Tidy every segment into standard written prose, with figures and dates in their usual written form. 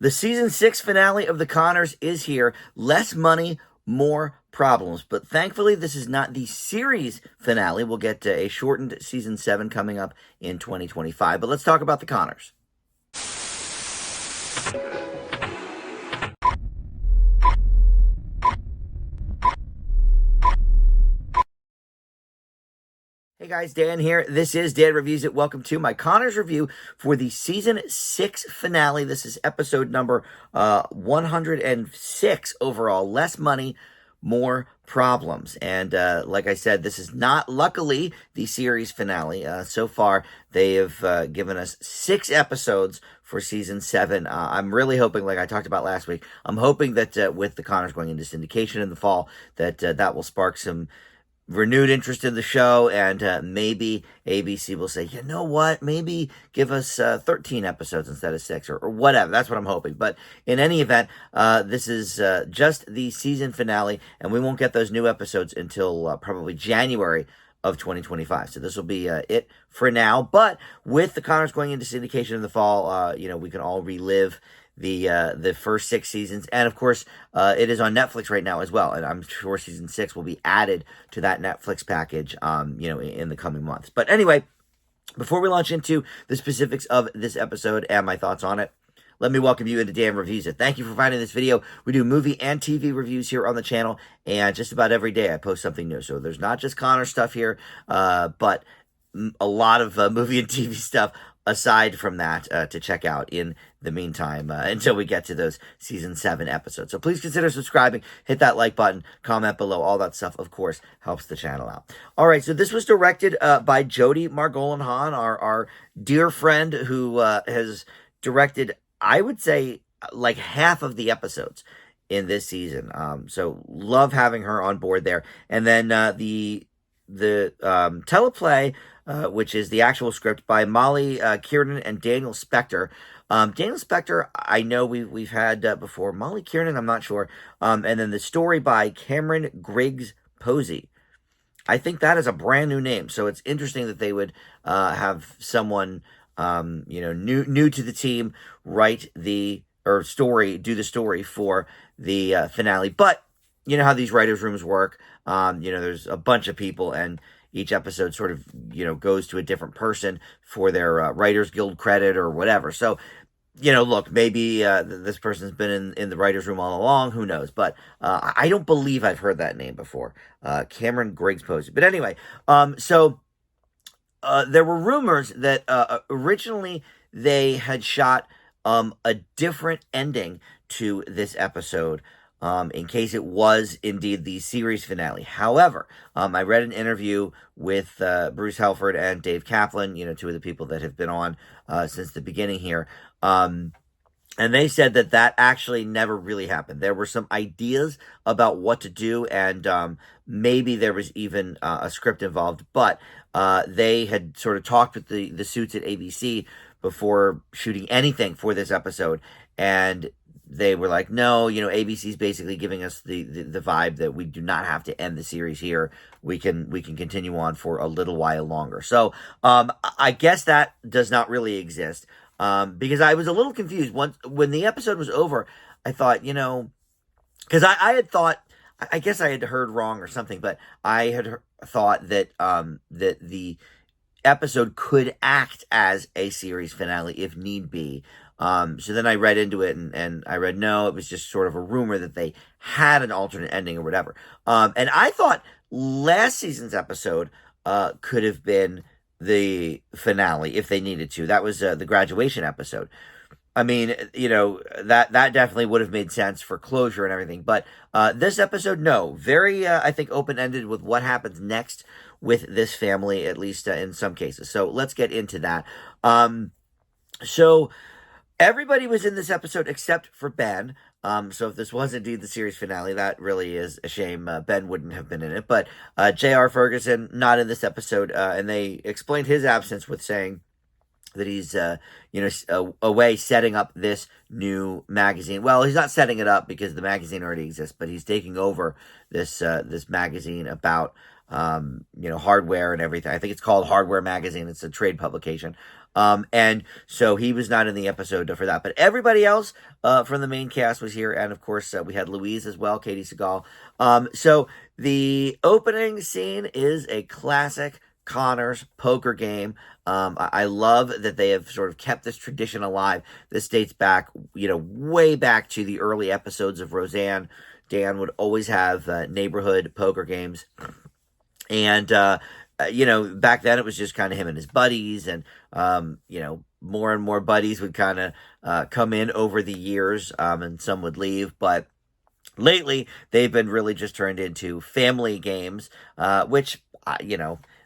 The season 6 finale of The Conners is here. Less money, more problems. But thankfully, this is not the series finale. We'll get a shortened season 7 coming up in 2025. But let's talk about The Conners. Hey guys, Dan here. This is Dan Reviews It. Welcome to my Conners review for the season 6 finale. This is episode number 106 overall. Less money, more problems. And like I said, this is not, luckily, the series finale. So far, they have given us 6 episodes for season 7. I'm really hoping, like I talked about last week, I'm hoping that with the Conners going into syndication in the fall, that that will spark some renewed interest in the show, and maybe ABC will say, you know what, maybe give us 13 episodes instead of 6, or whatever. That's what I'm hoping. But in any event, this is just the season finale, and we won't get those new episodes until probably January of 2025. So this will be it for now. But with the Conners going into syndication in the fall, we can all relive the first 6 seasons, and of course it is on Netflix right now as well, and I'm sure season 6 will be added to that Netflix package in the coming months. But anyway, before we launch into the specifics of this episode and my thoughts on it, let me welcome you into Dan Reviews It. Thank you for finding this video. We do movie and TV reviews here on the channel, and just about every day I post something new. So there's not just Connor stuff here, but a lot of movie and TV stuff aside from that to check out in the meantime until we get to those season 7 episodes. So please consider subscribing, hit that like button, comment below. All that stuff, of course, helps the channel out. All right, so this was directed by Jody Margolin Hahn, our dear friend who has directed, I would say, like half of the episodes in this season. So love having her on board there. And then the teleplay, which is the actual script by Molly Kiernan and Daniel Spector. Daniel Spector, I know we've had before. Molly Kiernan, I'm not sure. And then the story by Cameron Griggs Posey. I think that is a brand new name, so it's interesting that they would have someone new to the team do the story for the finale. But you know how these writers' rooms work. There's a bunch of people, and each episode sort of, goes to a different person for their Writers Guild credit or whatever. So, look, maybe this person's been in the writers' room all along. Who knows? But I don't believe I've heard that name before. Cameron Griggs Posey. But anyway, so there were rumors that originally they had shot a different ending to this episode, in case it was indeed the series finale. However, I read an interview with Bruce Helford and Dave Kaplan, two of the people that have been on since the beginning here. And they said that actually never really happened. There were some ideas about what to do, and maybe there was even a script involved, but they had sort of talked with the suits at ABC before shooting anything for this episode, and they were like, no, ABC's basically giving us the vibe that we do not have to end the series here. We can continue on for a little while longer. So I guess that does not really exist, because I was a little confused when the episode was over. I thought, because I had thought, I guess I had heard wrong or something, but I had thought that that the episode could act as a series finale if need be. So then I read into it, and I read, no, it was just sort of a rumor that they had an alternate ending or whatever. And I thought last season's episode could have been the finale if they needed to. That was the graduation episode. I mean, that definitely would have made sense for closure and everything. But this episode, no. Very, I think, open-ended with what happens next with this family, at least in some cases. So let's get into that. So everybody was in this episode except for Ben. So if this was indeed the series finale, that really is a shame. Ben wouldn't have been in it. But J.R. Ferguson, not in this episode. And they explained his absence with saying that he's, away setting up this new magazine. Well, he's not setting it up because the magazine already exists, but he's taking over this magazine about, hardware and everything. I think it's called Hardware Magazine. It's a trade publication. And so he was not in the episode for that. But everybody else from the main cast was here. And of course, we had Louise as well, Katie Seagal. So the opening scene is a classic Connors poker game. I love that they have sort of kept this tradition alive. This dates back, way back to the early episodes of Roseanne. Dan would always have neighborhood poker games. And, back then it was just kind of him and his buddies. And, more and more buddies would kind of come in over the years, and some would leave. But lately, they've been really just turned into family games, which,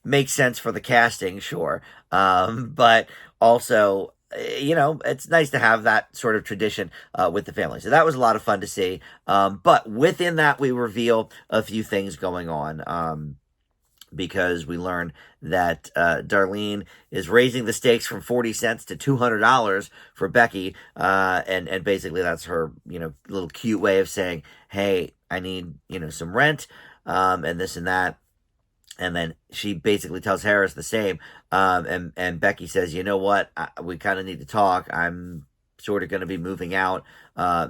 makes sense for the casting, sure. But also, it's nice to have that sort of tradition with the family. So that was a lot of fun to see. But within that, we reveal a few things going on. Because we learn that Darlene is raising the stakes from 40 cents to $200 for Becky. And basically that's her, little cute way of saying, hey, I need, some rent, and this and that. And then she basically tells Harris the same. And Becky says, you know what? We kind of need to talk. I'm sort of going to be moving out.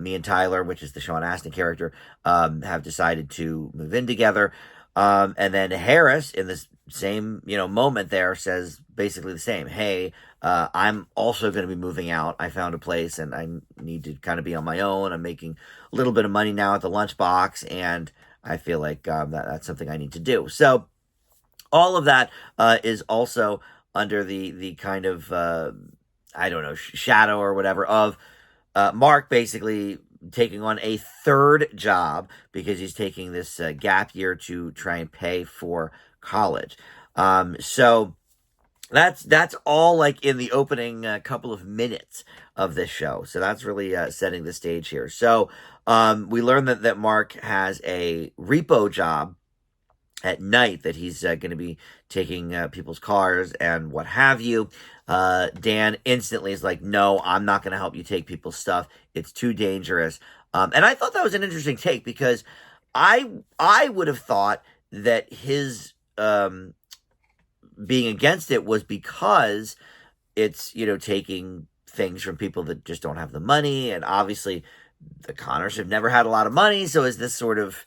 Me and Tyler, which is the Sean Astin character, have decided to move in together. And then Harris, in this same, moment there, says basically the same. Hey, I'm also going to be moving out. I found a place and I need to kind of be on my own. I'm making a little bit of money now at the lunchbox, and I feel like that's something I need to do. So all of that is also under the kind of, shadow or whatever of Mark basically taking on a third job because he's taking this gap year to try and pay for college. So that's all like in the opening couple of minutes of this show. So that's really setting the stage here. So we learn that Mark has a repo job at night, that he's going to be taking people's cars and what have you. Dan instantly is like, no, I'm not going to help you take people's stuff. It's too dangerous. And I thought that was an interesting take, because I would have thought that his being against it was because it's, taking things from people that just don't have the money. And obviously the Connors have never had a lot of money. So is this sort of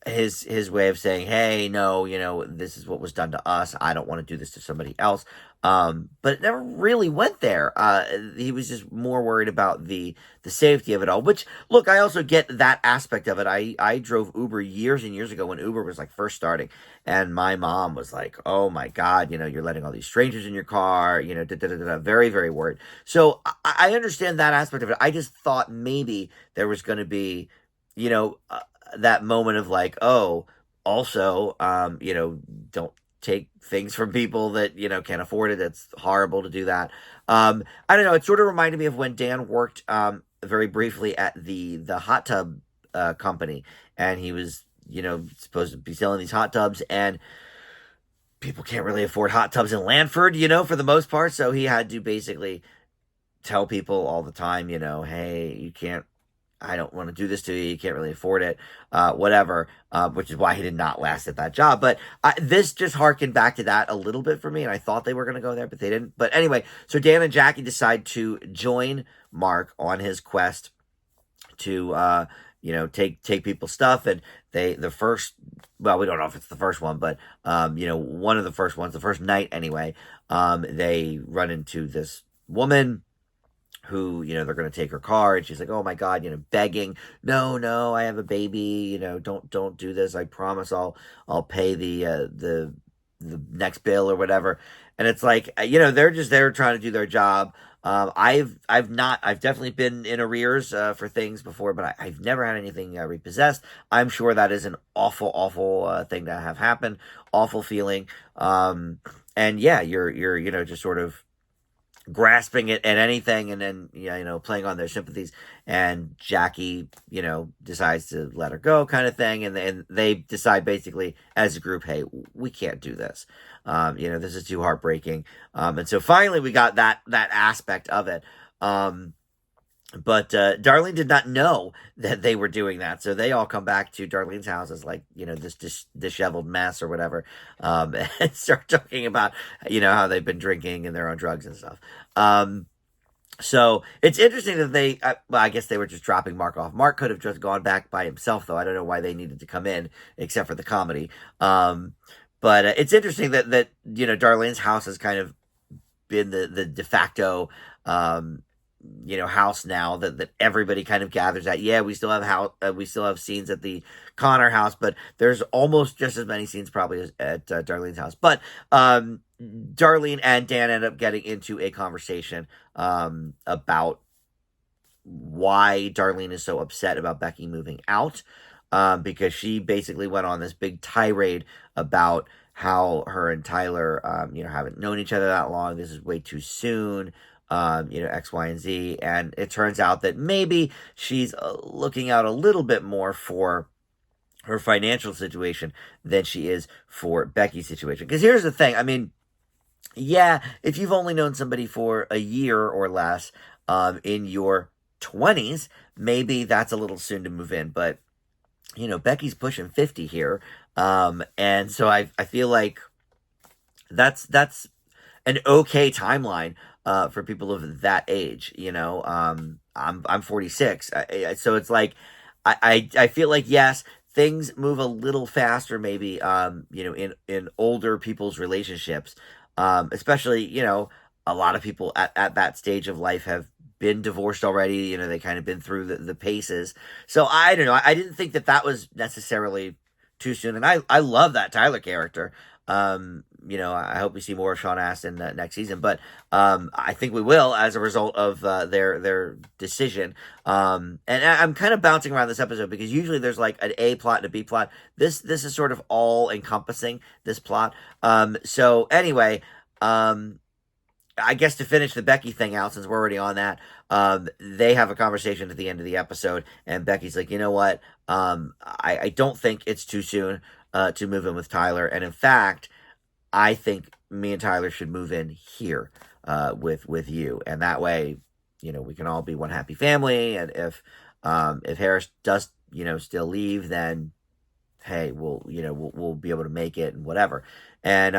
his way of saying, hey, no, this is what was done to us. I don't want to do this to somebody else. But it never really went there. He was just more worried about the safety of it all, which, look, I also get that aspect of it. I drove Uber years and years ago when Uber was like first starting, and my mom was like, oh my God, you're letting all these strangers in your car, very, very worried. So I understand that aspect of it. I just thought maybe there was going to be, that moment of like, oh, also, don't take things from people that, can't afford it. It's horrible to do that. I don't know. It sort of reminded me of when Dan worked very briefly at the hot tub company, and he was, supposed to be selling these hot tubs, and people can't really afford hot tubs in Lanford, for the most part. So he had to basically tell people all the time, hey, you can't, I don't want to do this to you. You can't really afford it, whatever, which is why he did not last at that job. But this just harkened back to that a little bit for me, and I thought they were going to go there, but they didn't. But anyway, so Dan and Jackie decide to join Mark on his quest to, take people's stuff. And we don't know if it's the first one, but, one of the first ones, the first night anyway, they run into this woman who, they're going to take her car, and she's like, oh my God, begging, no, I have a baby, don't do this. I promise I'll pay the next bill or whatever. And it's like, they're just there trying to do their job. I've definitely been in arrears, for things before, but I've never had anything repossessed. I'm sure that is an awful thing to have happen. Awful feeling. And yeah, you're, just sort of grasping at anything, and then playing on their sympathies, and Jackie decides to let her go, kind of thing, and they decide basically as a group, hey, we can't do this, this is too heartbreaking, and so finally we got that aspect of it, But Darlene did not know that they were doing that, so they all come back to Darlene's house as like this disheveled mess or whatever, and start talking about how they've been drinking and they're on drugs and stuff. Um, so it's interesting that well, I guess they were just dropping Mark off. Mark could have just gone back by himself, though. I don't know why they needed to come in, except for the comedy. But it's interesting that Darlene's house has kind of been the de facto um, house now that everybody kind of gathers at. Yeah, we still have we still have scenes at the Connor house, but there's almost just as many scenes probably as at Darlene's house. But Darlene and Dan end up getting into a conversation about why Darlene is so upset about Becky moving out, because she basically went on this big tirade about how her and Tyler, haven't known each other that long. This is way too soon. X, Y, and Z. And it turns out that maybe she's looking out a little bit more for her financial situation than she is for Becky's situation. Because here's the thing. I mean, yeah, if you've only known somebody for a year or less in your 20s, maybe that's a little soon to move in. But, Becky's pushing 50 here. And so I feel like that's an okay timeline for people of that age. I'm 46, so it's like I feel like yes, things move a little faster, maybe in older people's relationships, especially a lot of people at that stage of life have been divorced already. They kind of been through the paces. So I don't know. I didn't think that was necessarily too soon, and I love that Tyler character. I hope we see more of Sean Astin next season, but I think we will as a result of their decision. And I'm kind of bouncing around this episode because usually there's like an A plot and a B plot. This is sort of all encompassing, this plot. So anyway, I guess to finish the Becky thing out, since we're already on that, they have a conversation at the end of the episode, and Becky's like, you know what? I don't think it's too soon to move in with Tyler, and in fact, I think me and Tyler should move in here with you, and that way, we can all be one happy family. And if Harris does still leave, then hey, we'll be able to make it and whatever. And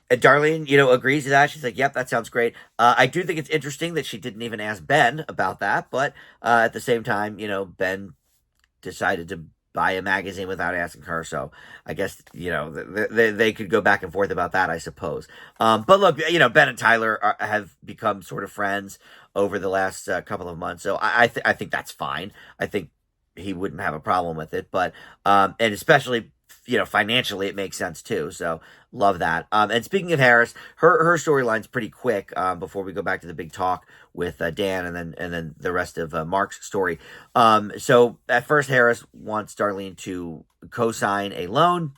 Darlene, agrees to that. She's like, yep, that sounds great. I do think it's interesting that she didn't even ask Ben about that, but at the same time, Ben decided to buy a magazine without asking her. So I guess, they could go back and forth about that, I suppose. But look, Ben and Tyler have become sort of friends over the last couple of months. So I think that's fine. I think he wouldn't have a problem with it. But, and especially, financially, it makes sense too. So love that. And speaking of Harris, her storyline's pretty quick before we go back to the big talk with Dan and then the rest of Mark's story. So at first, Harris wants Darlene to co-sign a loan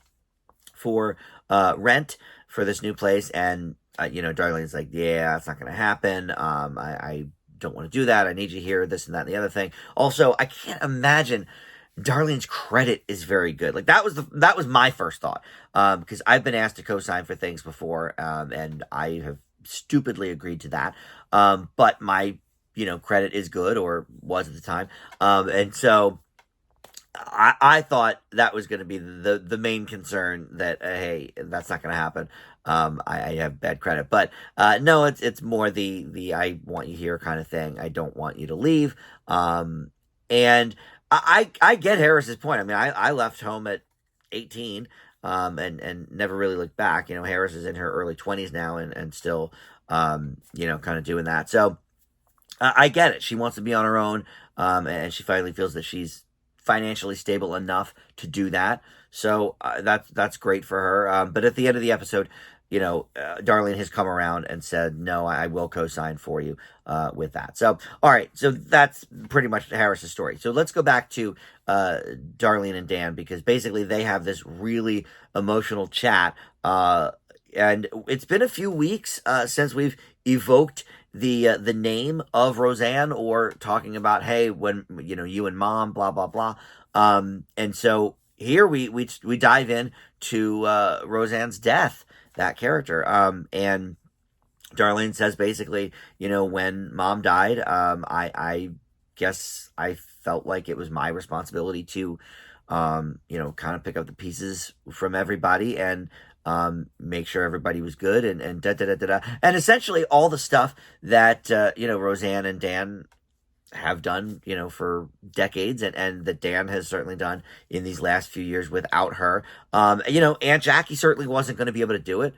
for rent for this new place, and Darlene's like, yeah, that's not going to happen. I don't want to do that. I need you here, this and that and the other thing. Also, I can't imagine Darlene's credit is very good. Like that was my first thought, because I've been asked to co-sign for things before, and I have stupidly agreed to that. But my credit is good, or was at the time, and so I thought that was going to be the main concern, that hey, that's not going to happen. I have bad credit, but no, it's more the I want you here kind of thing. I don't want you to leave. And I get Harris's point. I mean, I left home at 18, and never really looked back. Harris is in her early 20s now, and still, kind of doing that. So I get it. She wants to be on her own, and she finally feels that she's financially stable enough to do that. So that's great for her. But at the end of the episode, Darlene has come around and said, no, I will co-sign for you with that. So, all right. So that's pretty much Harris's story. So let's go back to Darlene and Dan, because basically they have this really emotional chat. And it's been a few weeks since we've evoked the name of Roseanne, or talking about, hey, when you and mom, blah blah blah. And so here we dive in to Roseanne's death, that character. And Darlene says basically, when mom died, I guess I felt like it was my responsibility to, kind of pick up the pieces from everybody and make sure everybody was good and da da da da da. And essentially all the stuff that, Roseanne and Dan have done, for decades, and that Dan has certainly done in these last few years without her. Aunt Jackie certainly wasn't going to be able to do it.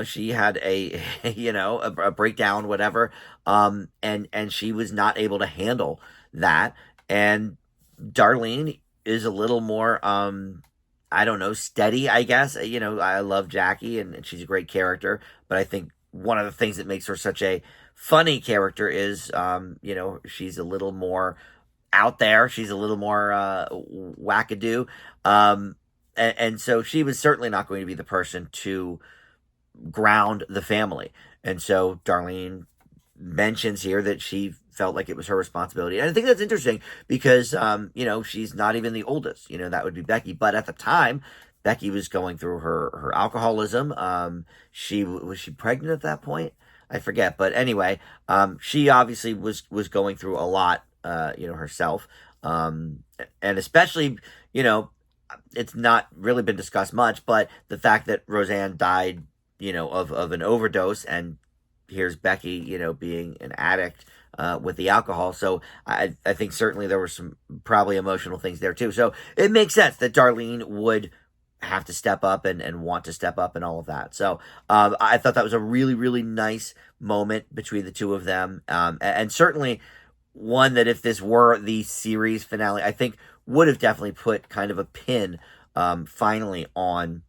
She had a, a breakdown, whatever, and she was not able to handle that. And Darlene is a little more, I don't know, steady, I guess. I love Jackie, and she's a great character, but I think one of the things that makes her such a funny character is, she's a little more out there. She's a little more wackadoo. And so she was certainly not going to be the person to ground the family. And so Darlene mentions here that she felt like it was her responsibility. And I think that's interesting because, she's not even the oldest. That would be Becky. But at the time, Becky was going through her alcoholism. Was she pregnant at that point? I forget. But anyway, she obviously was going through a lot, herself. And especially, it's not really been discussed much, but the fact that Roseanne died, of an overdose, and here's Becky, being an addict with the alcohol. So I think certainly there were some probably emotional things there too. So it makes sense that Darlene would have to step up and want to step up and all of that. So I thought that was a really, really nice moment between the two of them. And certainly one that if this were the series finale, I think would have definitely put kind of a pin finally on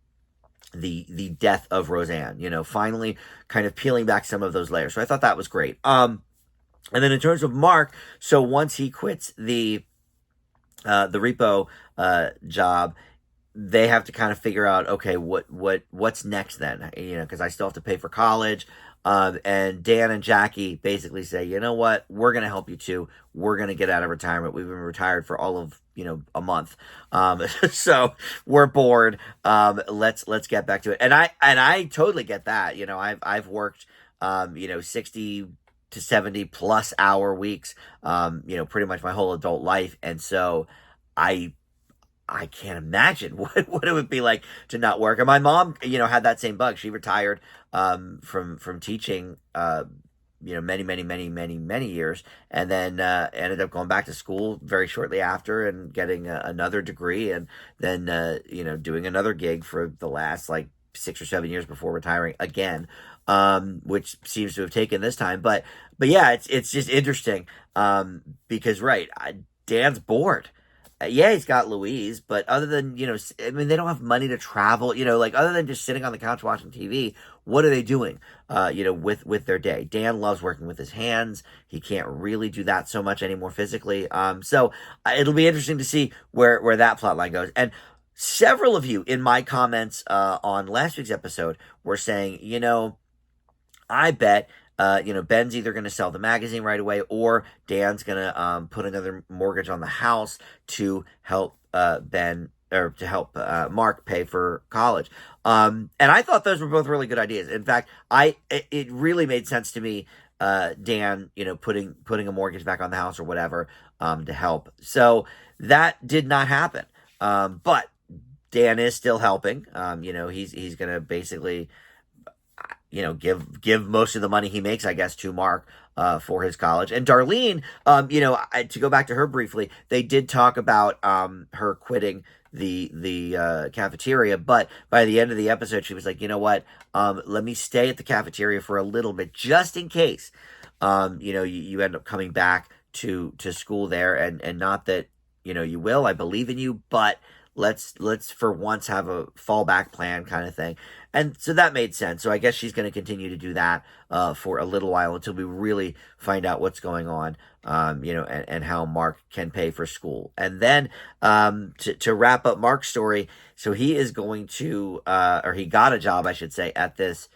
the death of Roseanne, finally kind of peeling back some of those layers. So I thought that was great. And then in terms of Mark, so once he quits the repo job, they have to kind of figure out, okay, what's next then? Because I still have to pay for college. And Dan and Jackie basically say, you know what, we're going to help you too. We're going to get out of retirement. We've been retired for all of, a month. So we're bored. Let's get back to it. And I totally get that. I've worked, 60 to 70 plus hour weeks, pretty much my whole adult life. And so I can't imagine what it would be like to not work. And my mom, had that same bug. She retired from teaching, many, many, many, many, many years, and then ended up going back to school very shortly after and getting another degree, and then doing another gig for the last like 6 or 7 years before retiring again, which seems to have taken this time. But yeah, it's just interesting because Dan's bored. Yeah, he's got Louise, but other than, they don't have money to travel, other than just sitting on the couch watching TV, what are they doing, with their day? Dan loves working with his hands. He can't really do that so much anymore physically. So it'll be interesting to see where that plot line goes. And several of you in my comments on last week's episode were saying, I bet Ben's either going to sell the magazine right away, or Dan's going to put another mortgage on the house to help Ben, or to help Mark pay for college. And I thought those were both really good ideas. In fact, it really made sense to me, Dan, putting a mortgage back on the house or whatever to help. So that did not happen. But Dan is still helping. He's going to basically give most of the money he makes, I guess, to Mark for his college. And Darlene, to go back to her briefly, they did talk about her quitting the cafeteria, but by the end of the episode, she was like, you know what, let me stay at the cafeteria for a little bit, just in case, you end up coming back to school there, and not that, you will, I believe in you, but let's for once have a fallback plan kind of thing. And so that made sense. So I guess she's going to continue to do that for a little while until we really find out what's going on, and how Mark can pay for school. And then to wrap up Mark's story, so he is going to, or he got a job, I should say, at this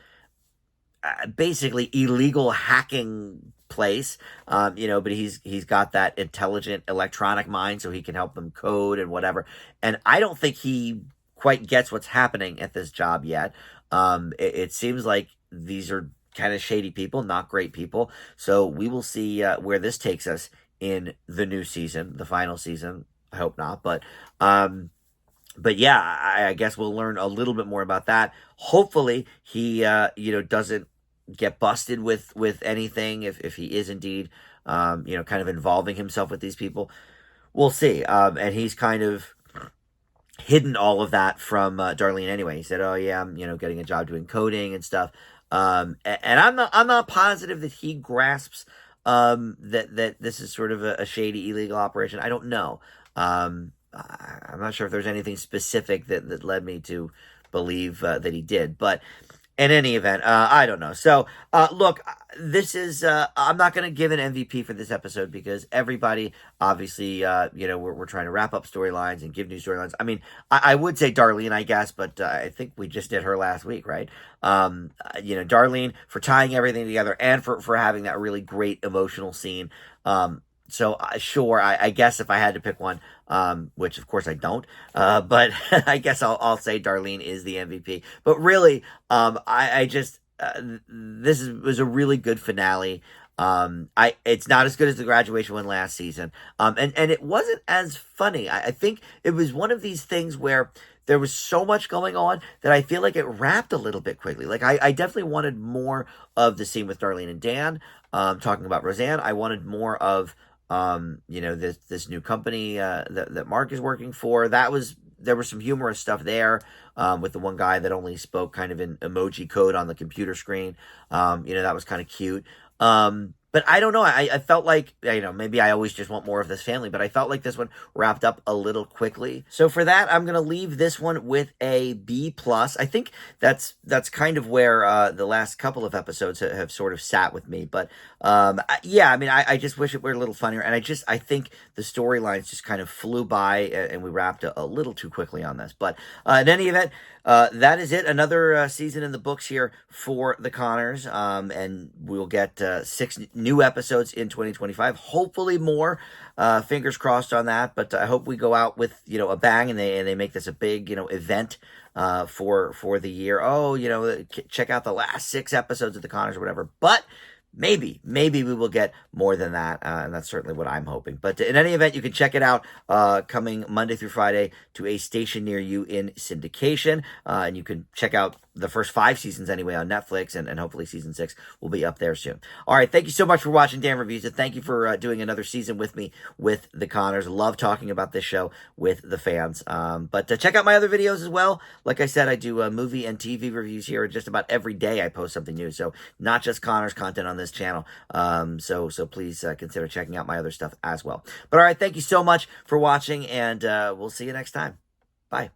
basically illegal hacking place, but he's got that intelligent electronic mind, so he can help them code and whatever. And I don't think he quite gets what's happening at this job yet. It seems like these are kind of shady people, not great people. So we will see where this takes us in the new season, the final season. I hope not, but yeah, I guess we'll learn a little bit more about that. Hopefully, he doesn't get busted with anything if he is indeed kind of involving himself with these people. We'll see. And he's kind of hidden all of that from Darlene anyway. He said, "Oh yeah, I'm getting a job doing coding and stuff." And I'm not positive that he grasps that this is sort of a shady illegal operation. I don't know. I'm not sure if there's anything specific that led me to believe that he did, but in any event, I don't know. So, look, this is, I'm not going to give an MVP for this episode because everybody, obviously, we're trying to wrap up storylines and give new storylines. I mean, I would say Darlene, I guess, but I think we just did her last week, right? Darlene for tying everything together and for having that really great emotional scene. Sure, I guess if I had to pick one, which of course I don't, but I guess I'll say Darlene is the MVP. But really, I just was a really good finale. It's not as good as the graduation one last season, and it wasn't as funny. I think it was one of these things where there was so much going on that I feel like it wrapped a little bit quickly. Like I definitely wanted more of the scene with Darlene and Dan, talking about Roseanne. I wanted more of this new company that Mark is working for. There was some humorous stuff there, with the one guy that only spoke kind of in emoji code on the computer screen. That was kind of cute. But I don't know. I felt like, maybe I always just want more of this family, but I felt like this one wrapped up a little quickly. So for that, I'm going to leave this one with a B plus. I think that's kind of where the last couple of episodes have sort of sat with me. But yeah, I mean, I just wish it were a little funnier. And I think the storylines just kind of flew by and we wrapped a little too quickly on this. But in any event, that is it. Another season in the books here for the Connors. And we'll get 6 new episodes in 2025. Hopefully more. Fingers crossed on that. But I hope we go out with a bang and they make this a big event for the year. Oh, check out the last 6 episodes of the Connors or whatever. But maybe we will get more than that, and that's certainly what I'm hoping. But in any event, you can check it out coming Monday through Friday to a station near you in syndication, and you can check out the first 5 seasons anyway on Netflix, and hopefully season 6 will be up there soon. All right, thank you so much for watching Dan Reviews, and thank you for doing another season with me with the Connors. Love talking about this show with the fans. But check out my other videos as well. Like I said, I do movie and TV reviews here. Just about every day I post something new, so not just Connors content on this channel. So please consider checking out my other stuff as well. But all right, thank you so much for watching, and we'll see you next time. Bye.